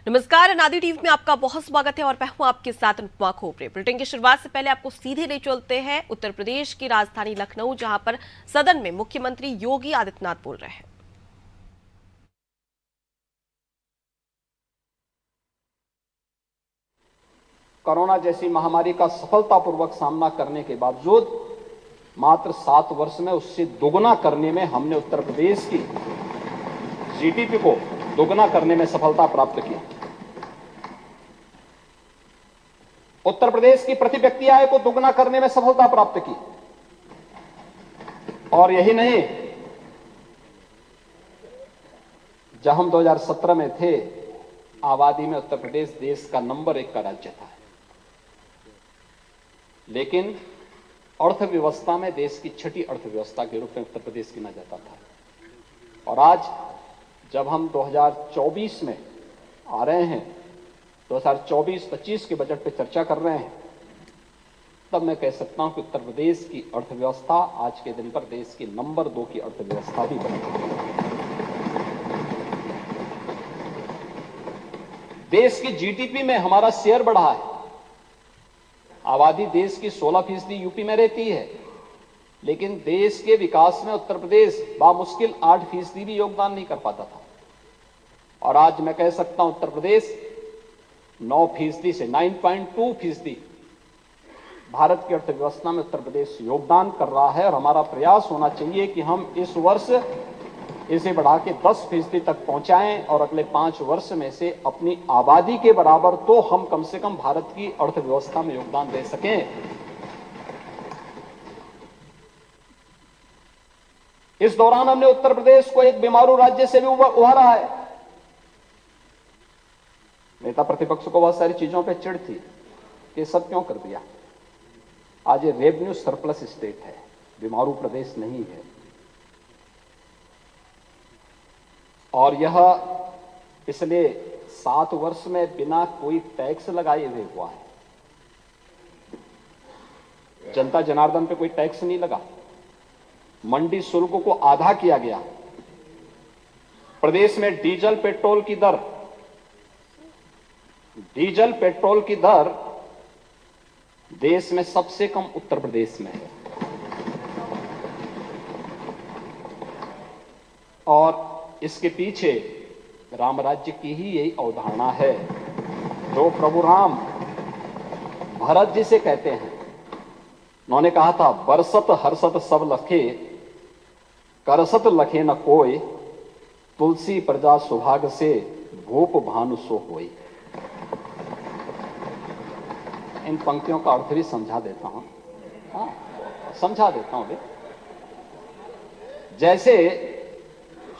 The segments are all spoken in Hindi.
नमस्कार, अनादि टीवी में आपका बहुत स्वागत है और मैं हूं आपके साथ अनुपमा खोपरे। बुलेटिन की शुरुआत से पहले आपको सीधे ले चलते हैं उत्तर प्रदेश की राजधानी लखनऊ, जहां पर सदन में मुख्यमंत्री योगी आदित्यनाथ बोल रहे हैं। कोरोना जैसी महामारी का सफलतापूर्वक सामना करने के बावजूद मात्र 7 वर्ष में उससे दोगुना करने में हमने उत्तर प्रदेश की जीडीपी को दोगुना करने में सफलता प्राप्त की। उत्तर प्रदेश की प्रति व्यक्ति आय को दोगुना करने में सफलता प्राप्त की। और यही नहीं, जब हम 2017 में थे, आबादी में उत्तर प्रदेश देश का नंबर 1 का राज्य था, लेकिन अर्थव्यवस्था में देश की छठी अर्थव्यवस्था के रूप में उत्तर प्रदेश गिना जाता था। और आज जब हम 2024 में आ रहे हैं, 2024-25 के बजट पे चर्चा कर रहे हैं, तब मैं कह सकता हूं कि उत्तर प्रदेश की अर्थव्यवस्था आज के दिन पर देश की नंबर 2 की अर्थव्यवस्था भी बन चुकी है। देश की जीडीपी में हमारा शेयर बढ़ा है। आबादी देश की 16% यूपी में रहती है, लेकिन देश के विकास में उत्तर प्रदेश बामुश्किल 8% भी योगदान नहीं कर पाता था। और आज मैं कह सकता हूं उत्तर प्रदेश 9% से 9.2% भारत की अर्थव्यवस्था में उत्तर प्रदेश योगदान कर रहा है। और हमारा प्रयास होना चाहिए कि हम इस वर्ष इसे बढ़ा के 10% तक पहुंचाएं और अगले 5 वर्ष में से अपनी आबादी के बराबर तो हम कम से कम भारत की अर्थव्यवस्था में योगदान दे सकें। इस दौरान हमने उत्तर प्रदेश को एक बीमारू राज्य से भी उभारा है। नेता प्रतिपक्ष को बहुत सारी चीजों पे चिढ़ थी कि सब क्यों कर दिया। आज ये रेवेन्यू सरप्लस स्टेट है, बीमारू प्रदेश नहीं है। और यह इसलिए 7 वर्ष में बिना कोई टैक्स लगाए हुए हुआ है। जनता जनार्दन पे कोई टैक्स नहीं लगा। मंडी शुल्क को आधा किया गया। प्रदेश में डीजल पेट्रोल की दर देश में सबसे कम उत्तर प्रदेश में है। और इसके पीछे राम राज्य की ही यही अवधारणा है, जो प्रभु राम भरत जी से कहते हैं। उन्होंने कहा था, बरसत हर्षत सब लखे, करसत लखे न कोई, तुलसी प्रजा सुभाग से, भूप भानु सो होई। इन पंक्तियों का अर्थ भी समझा देता हूं। समझा देता हूं। जैसे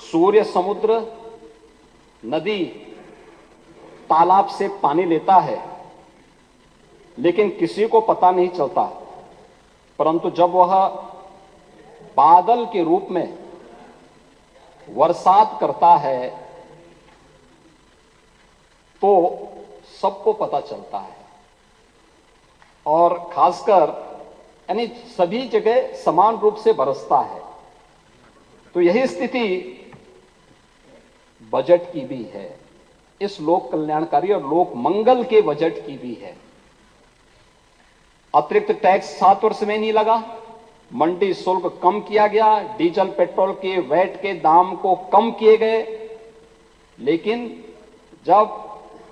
सूर्य, समुद्र, नदी, तालाब से पानी लेता है, लेकिन किसी को पता नहीं चलता, परंतु जब वह बादल के रूप में बरसात करता है तो सबको पता चलता है। और खासकर यानी सभी जगह समान रूप से बरसता है। तो यही स्थिति बजट की भी है, इस लोक कल्याणकारी और लोक मंगल के बजट की भी है। अतिरिक्त टैक्स 7 वर्ष में नहीं लगा, मंडी शुल्क कम किया गया, डीजल पेट्रोल के वैट के दाम को कम किए गए। लेकिन जब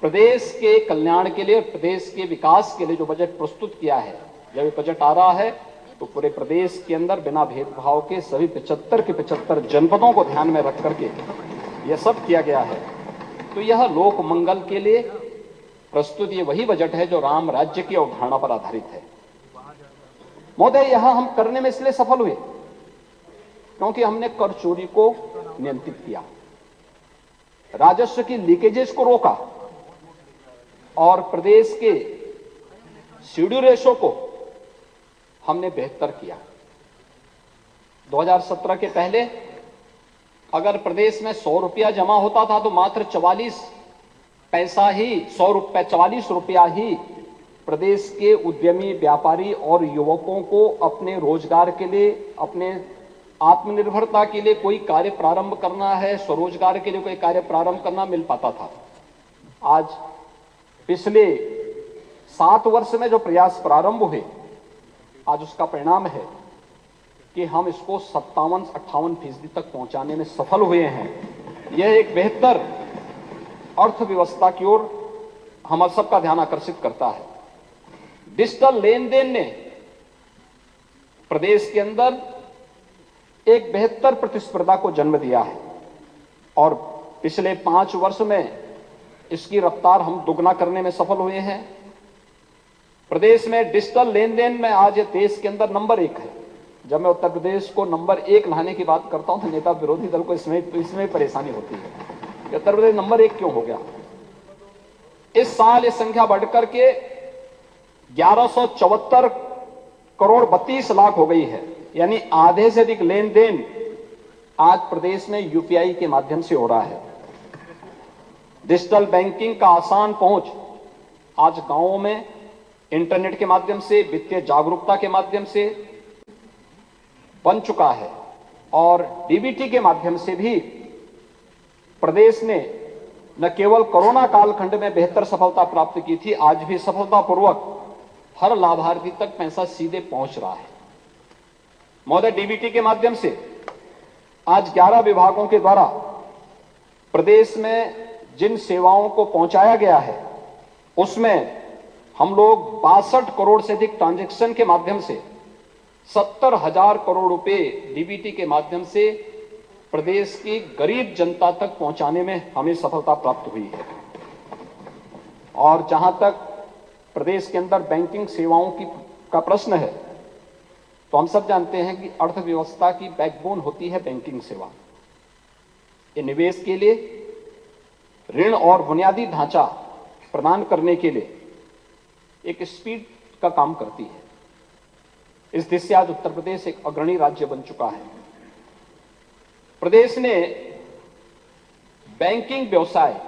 प्रदेश के कल्याण के लिए, प्रदेश के विकास के लिए जो बजट प्रस्तुत किया है, जब ये बजट आ रहा है तो पूरे प्रदेश के अंदर बिना भेदभाव के सभी 75 के 75 जनपदों को ध्यान में रख करके यह सब किया गया है। तो यह लोक मंगल के लिए प्रस्तुत ये वही बजट है जो राम राज्य की अवधारणा पर आधारित है। महोदय, यह हम करने में इसलिए सफल हुए क्योंकि हमने कर चोरी को नियंत्रित किया, राजस्व की लीकेजेस को रोका और प्रदेश के सीडी रेशो को हमने बेहतर किया। 2017 के पहले अगर प्रदेश में 100 रुपया जमा होता था तो मात्र 44 रुपया ही प्रदेश के उद्यमी, व्यापारी और युवकों को अपने रोजगार के लिए, अपने आत्मनिर्भरता के लिए कोई कार्य प्रारंभ करना है, स्वरोजगार के लिए कोई कार्य प्रारंभ करना मिल पाता था। आज पिछले 7 वर्ष में जो प्रयास प्रारंभ हुए, आज उसका परिणाम है कि हम इसको 57-58% तक पहुंचाने में सफल हुए हैं। यह एक बेहतर अर्थव्यवस्था की ओर हम सबका ध्यान आकर्षित करता है। डिजिटल लेन देन ने प्रदेश के अंदर एक बेहतर प्रतिस्पर्धा को जन्म दिया है और पिछले 5 वर्ष में इसकी रफ्तार हम दुगना करने में सफल हुए हैं। प्रदेश में डिजिटल लेन देन में आज ये देश के अंदर नंबर 1 है। जब मैं उत्तर प्रदेश को नंबर 1 लाने की बात करता हूं तो नेता विरोधी दल को इसमें परेशानी होती है कि उत्तर प्रदेश नंबर 1 क्यों हो गया। इस साल ये संख्या बढ़कर के 1174 करोड़ 32 लाख हो गई है, यानी आधे से अधिक लेन देन आज प्रदेश में यूपीआई के माध्यम से हो रहा है। डिजिटल बैंकिंग का आसान पहुंच आज गांवों में इंटरनेट के माध्यम से, वित्तीय जागरूकता के माध्यम से बन चुका है और डीबीटी के माध्यम से भी प्रदेश ने न केवल कोरोना कालखंड में बेहतर सफलता प्राप्त की थी, आज भी सफलतापूर्वक हर लाभार्थी तक पैसा सीधे पहुंच रहा है। महोदय, डीबीटी के माध्यम से आज 11 विभागों के द्वारा प्रदेश में जिन सेवाओं को पहुंचाया गया है उसमें हम लोग 62 करोड़ से अधिक ट्रांजैक्शन के माध्यम से 70,000 करोड़ रुपए डीबीटी के माध्यम से प्रदेश की गरीब जनता तक पहुंचाने में हमें सफलता प्राप्त हुई है। और जहां तक प्रदेश के अंदर बैंकिंग सेवाओं का प्रश्न है, तो हम सब जानते हैं कि अर्थव्यवस्था की बैकबोन होती है बैंकिंग सेवा। ये निवेश के लिए ऋण और बुनियादी ढांचा प्रदान करने के लिए एक स्पीड का काम करती है। इस दिशा से आज उत्तर प्रदेश एक अग्रणी राज्य बन चुका है। प्रदेश ने बैंकिंग व्यवसाय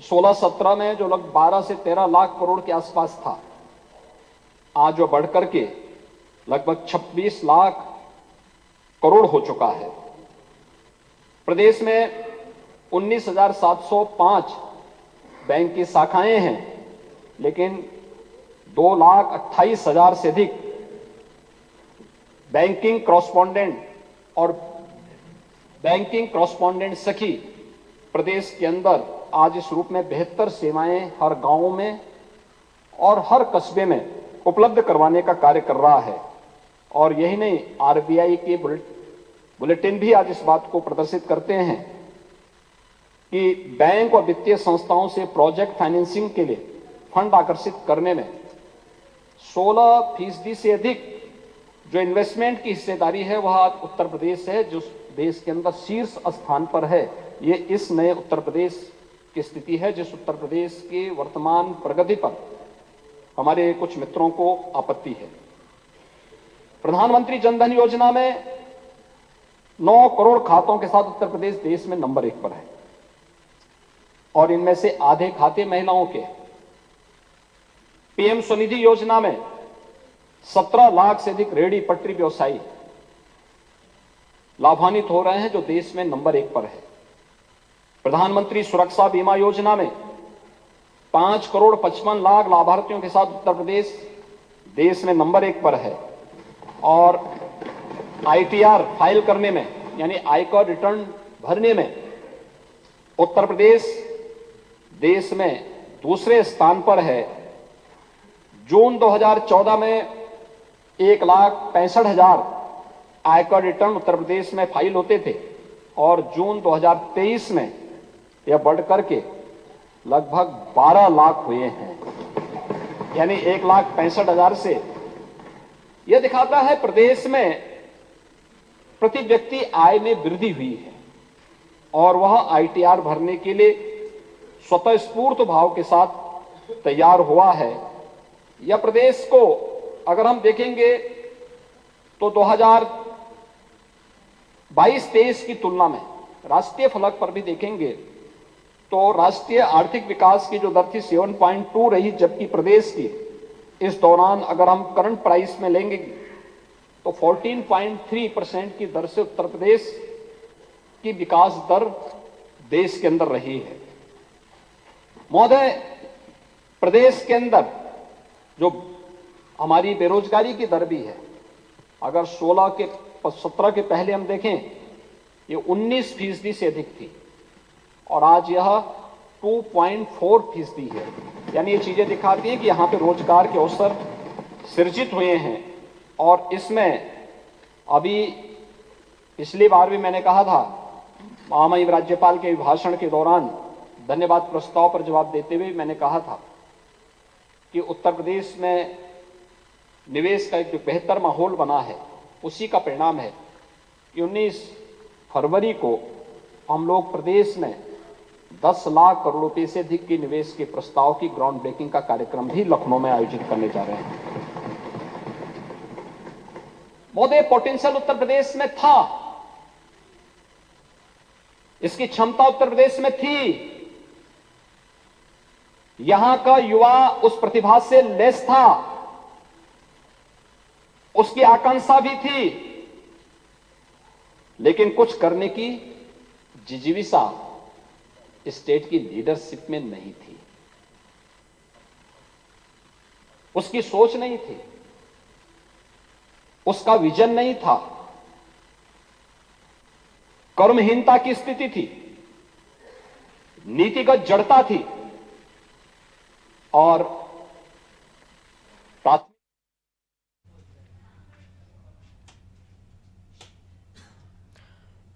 16-17 में जो लगभग 12 से 13 लाख करोड़ के आसपास था, आज वो बढ़कर के लगभग 26 लाख करोड़ हो चुका है। प्रदेश में 19,705 बैंक की शाखाएं हैं, लेकिन 2,28,000 से अधिक बैंकिंग कॉरस्पॉन्डेंट और बैंकिंग कॉरस्पॉन्डेंट सखी प्रदेश के अंदर आज इस रूप में बेहतर सेवाएं हर गांव में और हर कस्बे में उपलब्ध करवाने का कार्य कर रहा है। और यही नहीं, आरबीआई के बुलेटिन भी आज इस बात को प्रदर्शित करते हैं कि बैंक और वित्तीय संस्थाओं से प्रोजेक्ट फाइनेंसिंग के लिए फंड आकर्षित करने में 16% से अधिक जो इन्वेस्टमेंट की हिस्सेदारी है वह आज उत्तर प्रदेश है, जो देश के अंदर शीर्ष स्थान पर है। ये इस नए उत्तर प्रदेश की स्थिति है, जिस उत्तर प्रदेश की वर्तमान प्रगति पर हमारे कुछ मित्रों को आपत्ति है। प्रधानमंत्री जनधन योजना में 9 करोड़ खातों के साथ उत्तर प्रदेश देश में नंबर 1 पर है और इनमें से आधे खाते महिलाओं के। पीएम स्वनिधि योजना में 17 लाख से अधिक रेहड़ी पटरी व्यवसायी लाभान्वित हो रहे हैं, जो देश में नंबर 1 पर है। प्रधानमंत्री सुरक्षा बीमा योजना में 5 करोड़ 55 लाख लाभार्थियों के साथ उत्तर प्रदेश देश में नंबर 1 पर है और आईटीआर फाइल करने में, यानी आयकर रिटर्न भरने में उत्तर प्रदेश देश में दूसरे स्थान पर है। जून 2014 में 1,65,000 आयकर रिटर्न उत्तर प्रदेश में फाइल होते थे और जून 2023 में यह बढ़कर के लगभग 12 लाख हुए हैं, यानी 1,65,000 से। यह दिखाता है प्रदेश में प्रति व्यक्ति आय में वृद्धि हुई है और वह आईटीआर भरने के लिए स्वतःस्फूर्त भाव के साथ तैयार हुआ है। यह प्रदेश को अगर हम देखेंगे तो 2022-23 की तुलना में राष्ट्रीय फलक पर भी देखेंगे तो राष्ट्रीय आर्थिक विकास की जो दर थी 7.2 रही, जबकि प्रदेश की इस दौरान अगर हम करंट प्राइस में लेंगे तो 14.3% की दर से उत्तर प्रदेश की विकास दर देश के अंदर रही है। महोदय, प्रदेश के अंदर जो हमारी बेरोजगारी की दर भी है, अगर 17 के पहले हम देखें, ये 19% से अधिक थी और आज यह 2.4% है। यानी ये चीजें दिखाती हैं कि यहां पे रोजगार के अवसर सृजित हुए हैं। और इसमें अभी पिछली बार भी मैंने कहा था, महामहिम राज्यपाल के भाषण के दौरान धन्यवाद प्रस्ताव पर जवाब देते हुए मैंने कहा था कि उत्तर प्रदेश में निवेश का एक जो बेहतर माहौल बना है, उसी का परिणाम है कि 19 फरवरी को हम लोग प्रदेश में 10 लाख करोड़ रुपए से अधिक के निवेश के प्रस्ताव की ग्राउंड ब्रेकिंग का कार्यक्रम भी लखनऊ में आयोजित करने जा रहे हैं। महोदय, पोटेंशियल उत्तर प्रदेश में था, इसकी क्षमता उत्तर प्रदेश में थी। यहां का युवा उस प्रतिभा से लैस था, उसकी आकांक्षा भी थी, लेकिन कुछ करने की जिजीविषा स्टेट की लीडरशिप में नहीं थी, उसकी सोच नहीं थी, उसका विजन नहीं था, कर्महीनता की स्थिति थी, नीतिगत जड़ता थी और प्राथमिक।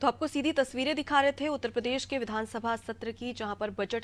तो आपको सीधी तस्वीरें दिखा रहे थे उत्तर प्रदेश के विधानसभा सत्र की, जहां पर बजट